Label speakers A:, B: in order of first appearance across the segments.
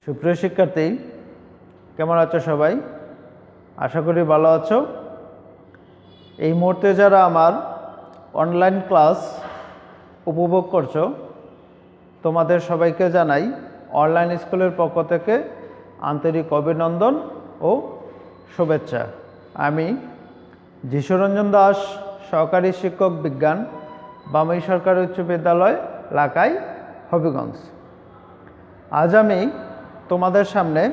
A: সুপ্রিয় শিক্ষার্থী, কেমন আছো সবাই? আশা করি ভালো আছো। এই মুহূর্তে যারা আমার অনলাইন ক্লাস উপভোগ করছো, তোমাদের সবাইকে জানাই অনলাইন স্কুলের পক্ষ থেকে আন্তরিক অভিনন্দন ও শুভেচ্ছা। আমি যিশুরঞ্জন দাস, সহকারী শিক্ষক বিজ্ঞান, বামই সরকারি উচ্চ বিদ্যালয়, লাকাই, হবিগঞ্জ। আজ আমি তোমাদের সামনে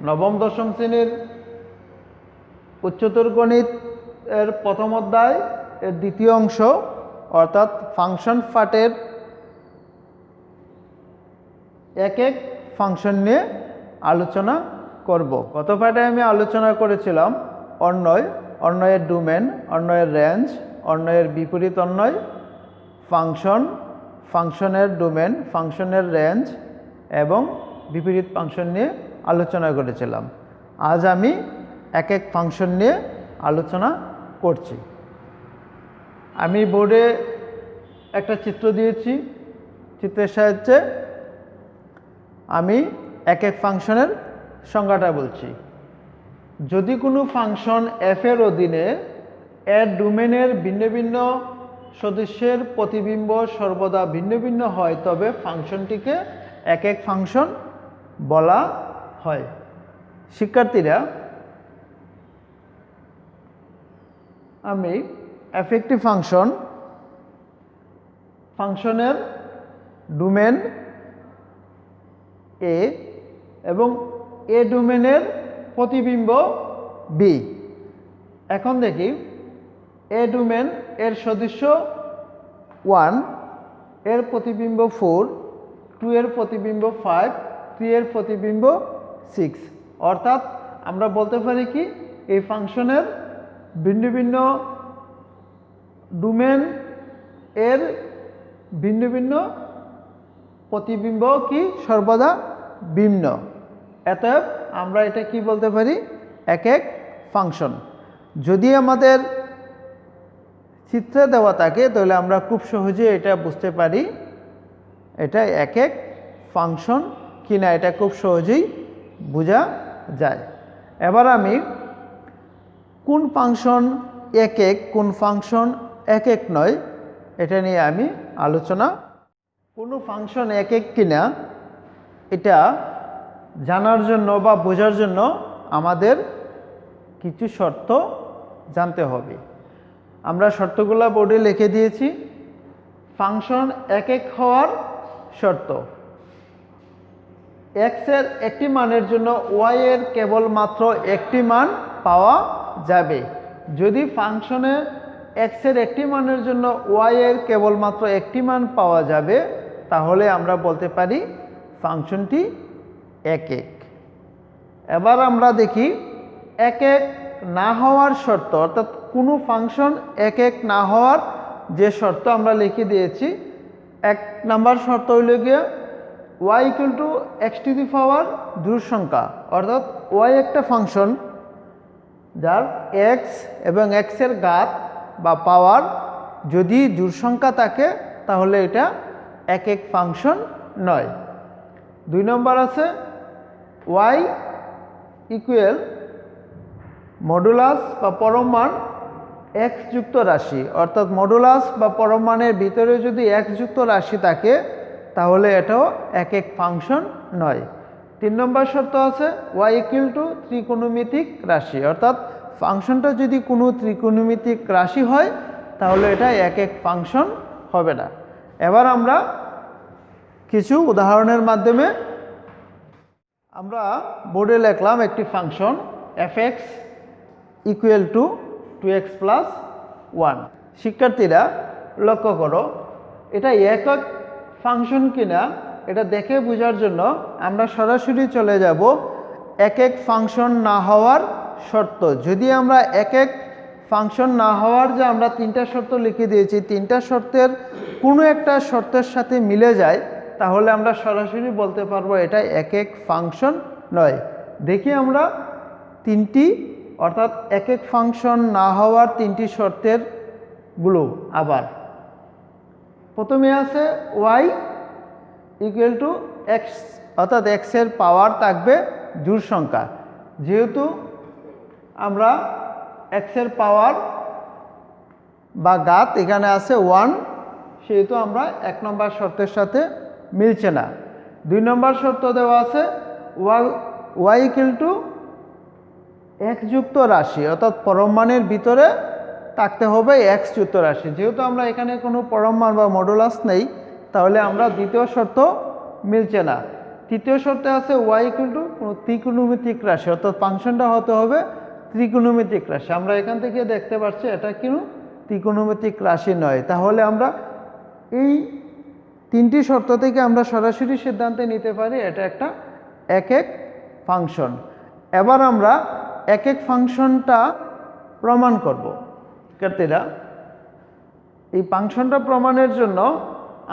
A: নবম দশম শ্রেণীর উচ্চতর গণিত এর প্রথম অধ্যায় এর দ্বিতীয় অংশ অর্থাৎ ফাংশন পার্টের এক এক ফাংশন নিয়ে আলোচনা করব। গত পাঠে আমি আলোচনা করেছিলাম অন্বয়, অন্বয়ের ডোমেন, অন্বয়ের রেঞ্জ, অন্বয়ের বিপরীত অন্বয়, ফাংশন, ফাংশনের ডোমেন, ফাংশনের রেঞ্জ এবং বিপরীত ফাংশন নিয়ে আলোচনা করেছিলাম। আজ আমি এক এক ফাংশন নিয়ে আলোচনা করছি। আমি বোর্ডে একটা চিত্র দিয়েছি, চিত্রের সাহায্যে আমি এক এক ফাংশনের সংজ্ঞাটা বলছি। যদি কোনো ফাংশন এফ এর অধীনে এর ডোমেনের ভিন্ন ভিন্ন সদস্যের প্রতিবিম্ব সর্বদা ভিন্ন ভিন্ন হয়, তবে ফাংশনটিকে এক এক ফাংশন বলা হয়। শিক্ষার্থীরা, আমি এফ একটি ফাংশন, ফাংশনের ডোমেন এ এবং এ ডোমেনের প্রতিবিম্ব বি। এখন দেখি এ ডোমেন এর সদস্য 1, এর প্রতিবিম্ব 4, 2 এর প্রতিবিম্ব 5, 3 এর প্রতিবিম্ব 6। অর্থাৎ আমরা বলতে পারি কি এই ফাংশনের ভিন্ন ভিন্ন ডোমেন এর ভিন্ন ভিন্ন প্রতিবিম্ব কি সর্বদা ভিন্ন। অতএব আমরা এটা কি বলতে পারি, এক এক ফাংশন। যদি আমাদের চিত্রে দেওয়া থাকে তাহলে আমরা খুব সহজে এটা বুঝতে পারি এটা এক এক ফাংশন কিনা, এটা খুব সহজেই বোঝা যায়। এবার আমি কোন ফাংশন এক এক, কোন ফাংশন এক এক নয়, এটা নিয়ে আমি আলোচনা। কোনো ফাংশন এক এক কিনা এটা জানার জন্য বা বোঝার জন্য আমাদের কিছু শর্ত জানতে হবে। আমরা শর্তগুলো বোর্ডে লিখে দিয়েছি। ফাংশন এক এক হওয়ার শর্ত: এক্স এর একটি মানের জন্য ওয়াই এর কেবলমাত্র একটি মান পাওয়া যাবে। যদি ফাংশনে এক্স এর একটি মানের জন্য ওয়াই এর কেবলমাত্র একটি মান পাওয়া যাবে, তাহলে আমরা বলতে পারি ফাংশনটি এক এক। এবার আমরা দেখি এক এক না হওয়ার শর্ত, অর্থাৎ কোনো ফাংশন এক এক না হওয়ার যে শর্ত আমরা লিখে দিয়েছি। 1 নাম্বার শর্ত হইল গিয়ে y equal to x to the power জোড় সংখ্যা, অর্থাৎ y একটা ফাংশন যার x এবং x এর ঘাত বা পাওয়ার যদি জোড় সংখ্যা থাকে তাহলে এটা এক এক ফাংশন নয়। 2 নম্বর আছে y ইকুয়াল মডুলাস বা পরম মান x যুক্ত রাশি, অর্থাৎ মডুলাস বা পরম মানের ভিতরে যদি x যুক্ত রাশি থাকে তাহলে এটাও এক এক ফাংশন নয়। 3 নম্বর শর্ত আছে y ইকুয়াল টু ত্রিকোণমিতিক রাশি, অর্থাৎ ফাংশনটা যদি কোনো ত্রিকোণমিতিক রাশি হয় তাহলে এটা এক এক ফাংশন হবে না। এবার আমরা কিছু উদাহরণের মাধ্যমে আমরা বোর্ডে লিখলাম একটি function fx equal to 2x plus 1। শিক্ষার্থীরা লক্ষ্য করো, এটা একক ফাংশন কিনা এটা দেখে বোঝার জন্য আমরা সরাসরি চলে যাব এক এক ফাংশন না হওয়ার শর্ত। যদি আমরা এক এক ফাংশন না হওয়ার যে আমরা 3টা শর্ত লিখে দিয়েছি, 3টা শর্তের কোনো একটা শর্তের সাথে মিলে যায় তাহলে আমরা সরাসরি বলতে পারবো এটা এক এক ফাংশন নয়। দেখি আমরা 3টি, অর্থাৎ এক এক ফাংশন না হওয়ার 3টি শর্তের গুলো। আবার প্রথমে আছে y ইকুয়াল টু এক্স, অর্থাৎ এক্সের পাওয়ার থাকবে জোড় সংখ্যা। যেহেতু আমরা এক্সের পাওয়ার বা ঘাত এখানে আছে 1, সেহেতু আমরা 1 নম্বর শর্তের সাথে মিলছে না। 2 নম্বর শর্ত দেওয়া আছে ওয়াই ইকুয়াল টু এক্স যুক্ত রাশি, অর্থাৎ পরম মানের ভিতরে থাকতে হবে এক্স যুক্ত রাশি। যেহেতু আমরা এখানে কোনো পরম মান বা মডুলাস নেই, তাহলে আমরা দ্বিতীয় শর্ত মিলছে না। তৃতীয় শর্তে আছে ওয়াই ইকুয়াল টু কোনো ত্রিকোণমিতিক রাশি, অর্থাৎ ফাংশনটা হতে হবে ত্রিকোণমিতিক রাশি। আমরা এখান থেকে দেখতে পাচ্ছি এটা কিন্তু ত্রিকোণমিতিক রাশি নয়। তাহলে আমরা এই 3টি শর্ত থেকে আমরা সরাসরি সিদ্ধান্তে নিতে পারি এটা একটা একক ফাংশন। এবার আমরা একক ফাংশনটা প্রমাণ করব। শিক্ষার্থীরা, এই ফাংশনটা প্রমাণের জন্য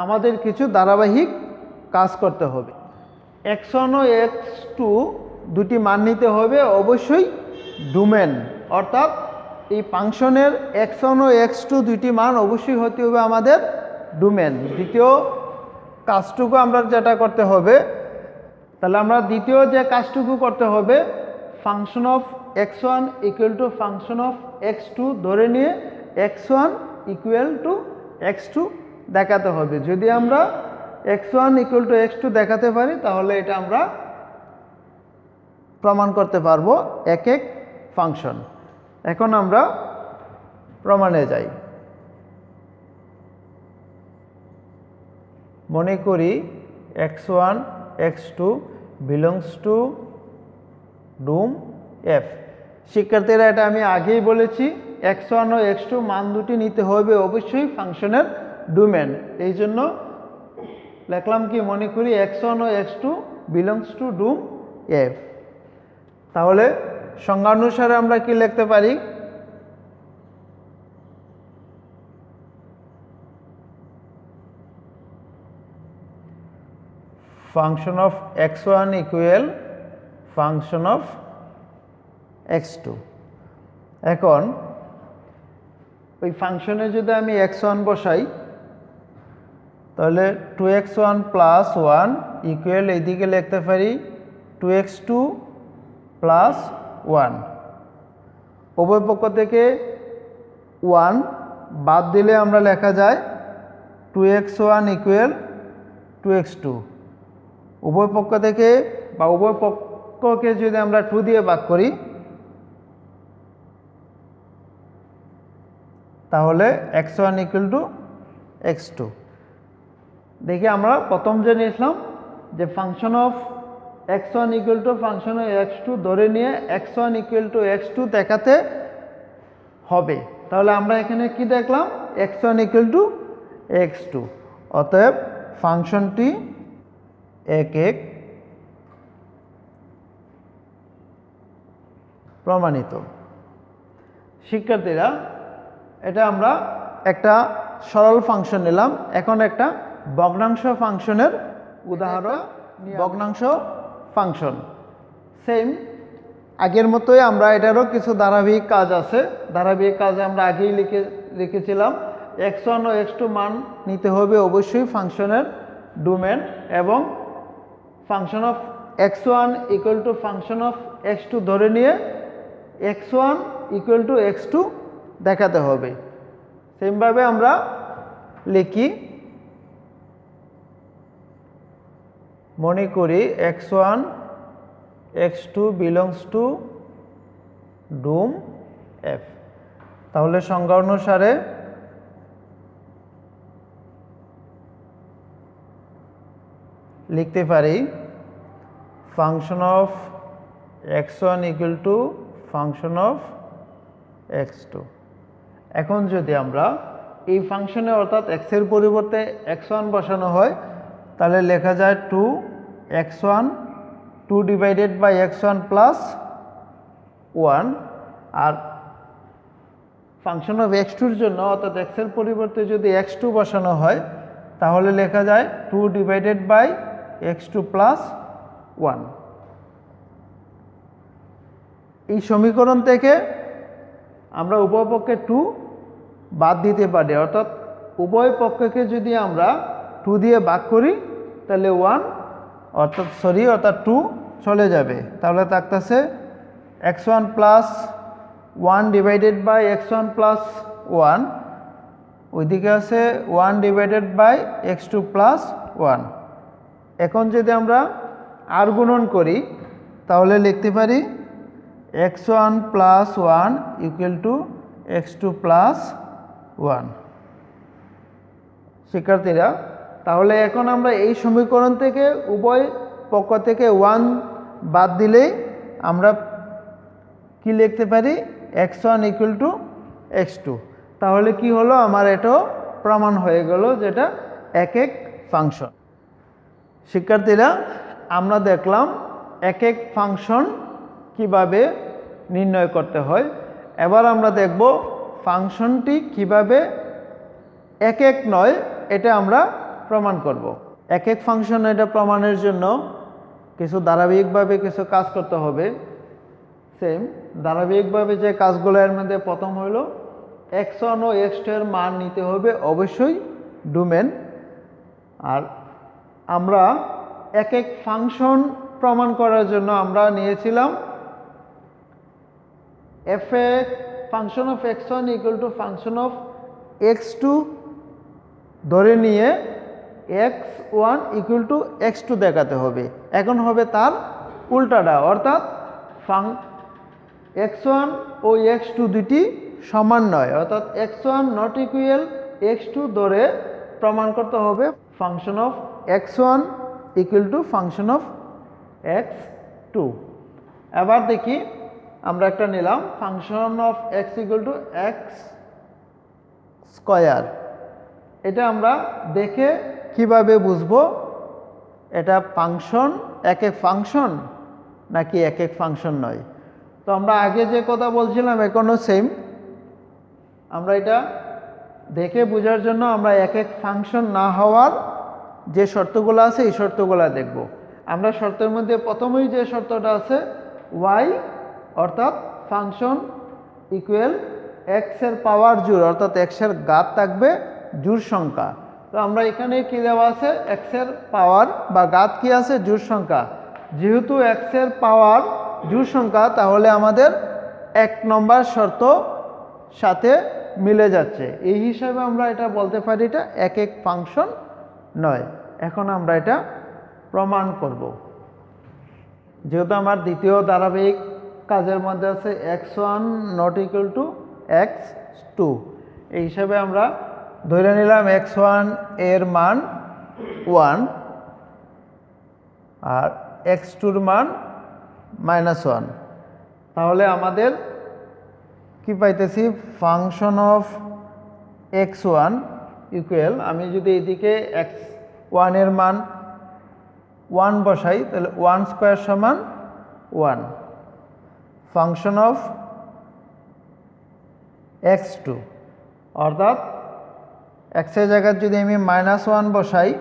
A: আমাদের কিছু ধারাবাহিক কাজ করতে হবে। x1 ও x2 দুটি মান নিতে হবে অবশ্যই ডোমেন, অর্থাৎ এই ফাংশনের x1 ও x2 দুটি মান অবশ্যই হতে হবে আমাদের ডোমেন। দ্বিতীয় কাজটুকু আমরা যেটা করতে হবে, তাহলে আমরা দ্বিতীয় যে কাজটুকু করতে হবে, function of x1 equal to function of x2 ধরে নিয়ে x1 ইকুয়াল টু x2 দেখাতে হবে। যদি আমরা x1 ইকুয়াল টু x2 দেখাতে পারি তাহলে এটা আমরা প্রমাণ করতে পারবো একক ফাংশন। এখন আমরা প্রমাণে যাই। মনে করি x1 x2 belongs to dom F. শিক্ষার্থীরা, এটা আমি আগেই বলেছি, x1 ও x2 মান দুটি নিতে হবে অবশ্যই ফাংশনের ডোমেন। এই জন্য লিখলাম কি, মনে করি x1 ও x2 belongs to dom f. তাহলে সংজ্ঞা অনুসারে আমরা কি লিখতে পারি, function of x1 equal function of x2। এখন ওই ফাংশনে যদি আমি x1 বসাই তাহলে 2x1 প্লাস 1 ইকুয়াল এইদিকে লিখতে পারি 2x2 প্লাস 1। উভয় পক্ষ থেকে 1 বাদ দিলে আমরা লেখা যায় 2x1 ইকুয়াল 2x2। উভয় পক্ষ থেকে বা উভয় পক্ষকে যদি আমরা 2 দিয়ে ভাগ করি তাহলে x1 ইকুয়াল টু x2। দেখি আমরা প্রথম যে নিয়েছিলাম যে function of x1 equal to function of x2 ধরে নিয়ে x1 ইকুয়াল টু x2 দেখাতে হবে। তাহলে আমরা এখানে কি দেখলাম, x1 ইকুয়াল টু x2, অতএব ফাংশনটি একক প্রমাণিত। শিক্ষার্থীরা, এটা আমরা একটা সরল ফাংশন নিলাম। এখন একটা ভগ্নাংশ ফাংশনের উদাহরণ, ভগ্নাংশ ফাংশন সেম আগের মতোই আমরা এটারও কিছু ধারাবাহিক কাজ আছে। ধারাবাহিক কাজে আমরা আগেই লিখেছিলাম x1 ও x2 মান নিতে হবে অবশ্যই ফাংশনের ডোমেন এবং function of x1 equal to function of x2 ধরে নিয়ে x1 ইকুয়াল টু x2 দেখাতে হবে। সেমভাবে আমরা লিখি, মনে করি x1 x2 belongs to dom f. তাহলে সংজ্ঞা অনুসারে লিখতে পারি function of x1 equal to function of x2। এখন যদি আমরা এই ফাংশনে অর্থাৎ x এর পরিবর্তে x1 বসানো হয় তাহলে লেখা যায় 2x1 2 divided by x1 plus 1। আর ফাংশন অফ x2-র জন্য অর্থাৎ x এর পরিবর্তে যদি x2 বসানো হয় তাহলে লেখা যায় 2 ডিভাইডেড বাই x2 প্লাস 1। এই সমীকরণ থেকে আমরা উভয় পক্ষে 2 বাদ দিতে পারি, অর্থাৎ উভয় পক্ষকে যদি আমরা 2 দিয়ে ভাগ করি তাহলে 1 অর্থাৎ 2 চলে যাবে, তাহলে থাকতেছে x1 plus 1 divided by x1 plus 1, ওইদিকে আছে 1 ডিভাইডেড বাই x2 প্লাস 1। এখন যদি আমরা আর গুণন করি তাহলে লিখতে পারি x1 plus 1 equal to x2 plus 1। শিক্ষার্থীরা, তাহলে এখন আমরা এই সমীকরণ থেকে উভয় পক্ষ থেকে 1 বাদ দিলেই আমরা কি লিখতে পারি x1 ইকুয়াল টু x2। তাহলে কি হলো, আমার এটাও প্রমাণ হয়ে গেল যেটা এক এক ফাংশন। শিক্ষার্থীরা, আমরা দেখলাম এক এক ফাংশন কিভাবে নির্ণয় করতে হয়। এবার আমরা দেখব ফাংশনটি কিভাবে এক এক নয় এটা আমরা প্রমাণ করব। এক এক ফাংশন এটা প্রমাণের জন্য কিছু ধারাবাহিকভাবে কিছু কাজ করতে হবে। সেম ধারাবাহিকভাবে যে কাজগুলো এর মধ্যে প্রথম হলো x1 ও x2 এর মান নিতে হবে অবশ্যই ডোমেন। আর আমরা এক এক ফাংশন প্রমাণ করার জন্য আমরা নিয়েছিলাম function of x1 equal to function of x2 ধরে নিয়ে x1 ইকুয়াল টু x2 দেখাতে হবে। এখন হবে তার উল্টাটা, অর্থাৎ x1 ও x2 দুটি সমান নয়, অর্থাৎ x1 নট ইকুয়াল x2 ধরে প্রমাণ করতে হবে function of x1 equal to function of x2। এবার দেখি আমরা একটা নিলাম function of x equal to x square. এটা আমরা দেখে কিভাবে বুঝবো এটা ফাংশন এক এক ফাংশন নাকি এক এক ফাংশন নয়। তো আমরা আগে যে কথা বলছিলাম এখনো সেম, আমরা এটা দেখে বোঝার জন্য আমরা এক এক ফাংশন না হওয়ার যে শর্তগুলো আছে এই শর্তগুলো দেখব। আমরা শর্তের মধ্যে প্রথমেই যে শর্তটা আছে y অর্থাৎ ফাংশন ইকুয়াল x এর পাওয়ার জোড়, অর্থাৎ x এর ঘাত থাকবে জোড় সংখ্যা। তো আমরা এখানে কি দেওয়া আছে x এর পাওয়ার বা ঘাত কি আছে জোড় সংখ্যা। যেহেতু x এর পাওয়ার জোড় সংখ্যা তাহলে আমাদের 1 নম্বর শর্ত সাথে মিলে যাচ্ছে, এই হিসাবে আমরা এটা বলতে পারি এটা এক এক ফাংশন নয়। এখন আমরা এটা প্রমাণ করব। যেহেতু আমার দ্বিতীয় ধারাবাহিক কাজের মধ্যে আছে x1 not equal to x2, এই হিসাবে আমরা ধরে নিলাম x1 এর মান 1 আর x2 এর মান -1। তাহলে আমাদের কি পাইতেছি ফাংশন অফ x1 ইকুয়াল, আমি যদি এদিকে x1 এর মান 1 বসাই তাহলে 1 স্কয়ার সমান 1, ফাংশন অফ x2 অর্থাৎ x এর জায়গায় যদি আমি -1 বসাই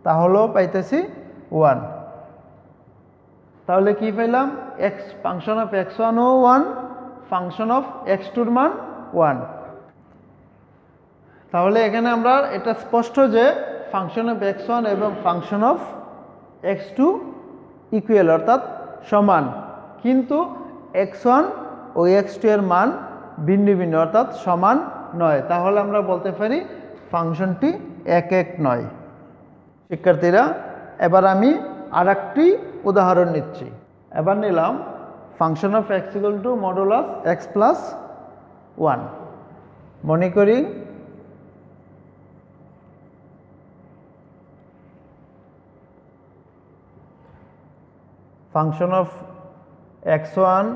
A: তাহলেও পাইতেছি 1। তাহলে কি পেলাম ফাংশন অফ x1 ও 1, ফাংশন অফ x2 এর মান 1। তাহলে এখানে আমরা এটা স্পষ্ট যে ফাংশন অফ x1 এবং ফাংশন অফ x2 ইকুয়াল অর্থাৎ সমান, কিন্তু x1 ও x2 এর মান ভিন্ন ভিন্ন অর্থাৎ সমান নয়। তাহলে আমরা বলতে পারি ফাংশনটি এক এক নয়। শিক্ষার্থীরা, এবার আমি আরেকটি উদাহরণ নিচ্ছি। এবার নিলাম function of x equal to modulus x plus 1। মনে করি function of x1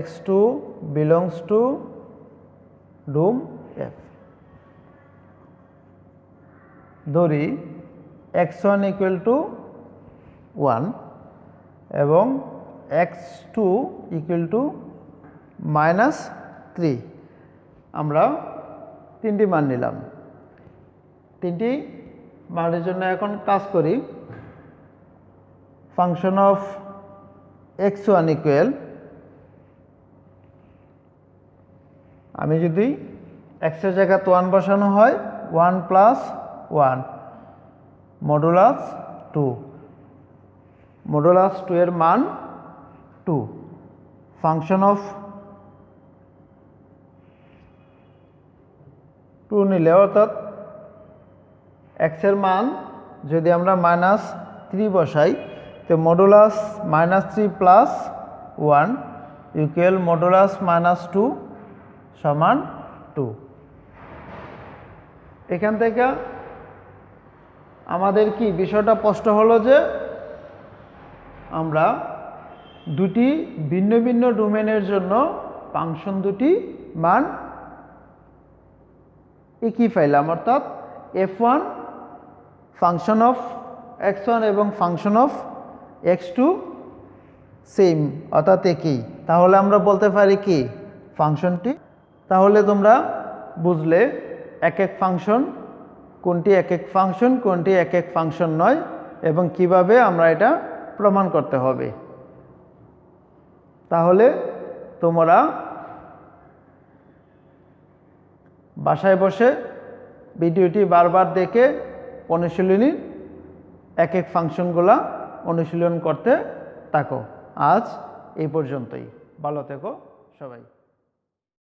A: x2 belongs to room f। ধরি x1 ইকুয়াল টু 1 এবং x2 ইকুয়াল টু -3। আমরা তিনটি মান নিলাম, তিনটি মানের জন্য এখন কাজ করি। ফাংশন অফ x1 ইকুয়াল, আমি যদি x এর জায়গায় 1 বসানো হয় 1 প্লাস 1 মডুলাস 2, মডুলাস 2 এর মান 2। ফাংশন অফ 2 নিলে অর্থাৎ x এর মান যদি আমরা -3 বসাই তো মডুলাস -3 প্লাস 1 ইকুয়াল মডুলাস -2 সমান 2। এখান থেকে আমাদের কি বিষয়টা স্পষ্ট হলো যে আমরা দুটি ভিন্ন ভিন্ন ডোমেনের জন্য ফাংশন দুটি মান একই পাইলাম, অর্থাৎ f1 ফাংশন অফ x1 এবং ফাংশন অফ x2 সেম অর্থাৎ একই। তাহলে আমরা বলতে পারি কি ফাংশনটি, তাহলে তোমরা বুঝলে এক এক ফাংশন কোনটি এক এক ফাংশন, কোনটি এক এক ফাংশন নয় এবং কিভাবে আমরা এটা প্রমাণ করতে হবে। তাহলে তোমরা বাসায় বসে ভিডিওটি বারবার দেখে অনুশীলনী এক এক ফাংশনগুলা অনুশীলন করতে থাকো। আজ এই পর্যন্তই, ভালো থেকো সবাই।